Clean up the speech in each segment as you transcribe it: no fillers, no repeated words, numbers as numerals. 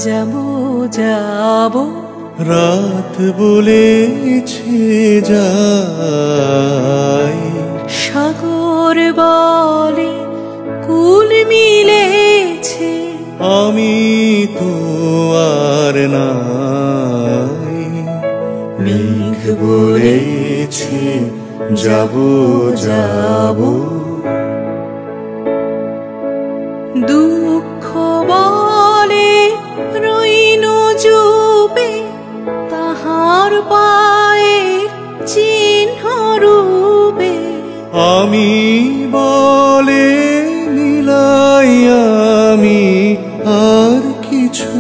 যাবো যাবো রাত বলেছে যাই, সাগর বলে কুল মিলেছে, আমি তো আর নাই। মেঘ বলেছে যাবো যাবো, দুঃখ বলে রইনু চুপে, তাহার পায়ের চিহ্ন রূপে। আমি বলে মিলাই আমি আর কিছু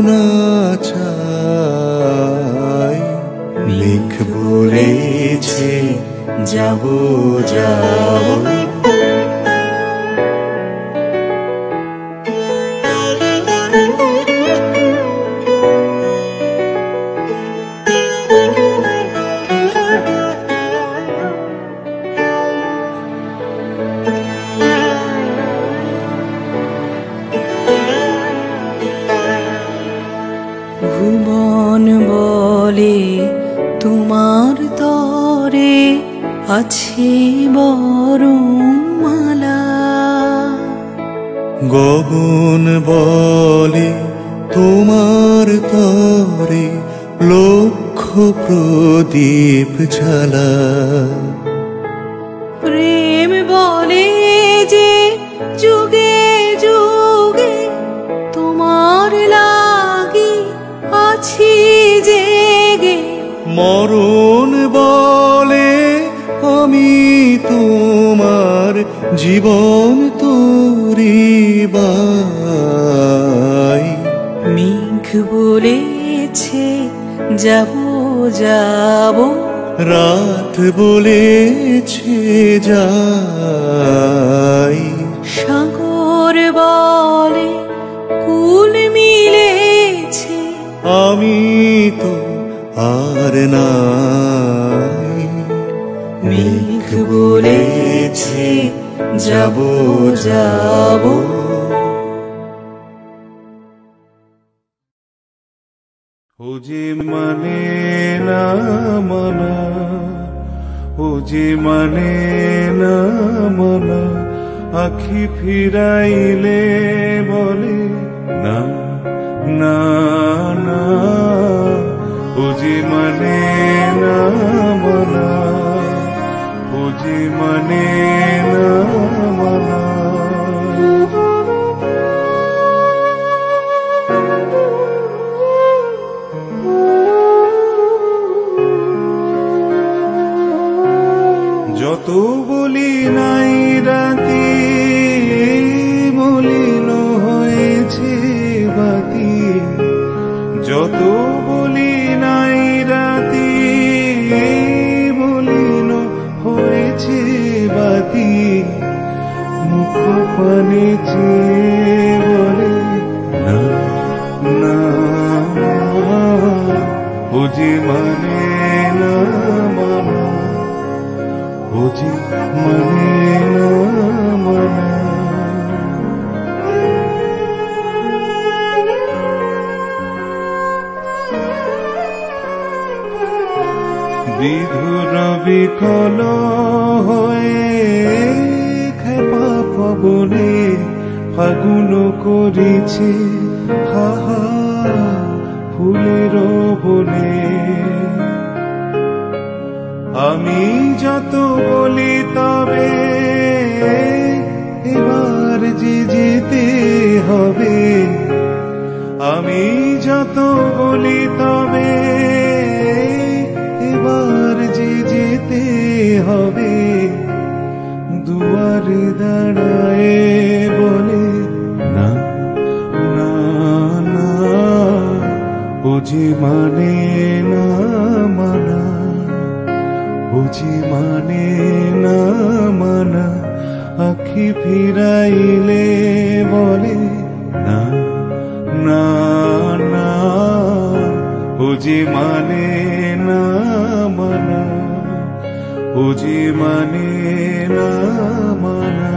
না চাই। মেঘ বলেছে যাবো যাবো, ভুবন বলে তোমার তরে আছে বরমালা, গগন বলে তোমার তরে লক্ষ প্রদীপ জ্বালা। প্রেম বলে যে যুগে যুগে তোমার লাগি আছি জেগে, মরণ বলে আমি তোমার জীবন তোরি বাই। মেঘ বলেছে যাবো যাবো, রাত বলেছে যাই, সাগর বলে কুল মিলেছে, আমি তো আর নাই। মেঘ বলেছে যাবো যাবো। ও যে মানে না মানা, ও যে মানে না মানা, আখি ফিরাইলে বলে না না না। ও যে মানে না মানা, ও যে মানে না মানা। যত বলি নাই রাতি, মলিন হয়েছে বাতি। যত বলি নাই রাতি, মলিন হয়েছে বাতি। মুখ পানে চেয়ে বলে না না না। ও যে মানে না মানা, ও যে মানে না মানা। বিধুর বিকল হয়ে খেপা পবনে ফাগুন করেছে হাহা ফুলের বনে। আমি যত বলি তবে এবার যে যেতে হবে। আমি যত বলি তবে এবার যে যেতে হবে। দুয়ারে দাঁড়ায় বলে না না না। ও যে মানে না মানা, ও যে মানে না মানা। আখি ফিরাইলে বলে না না না। ও যে মানে না মানা, ও যে মানে না মানা।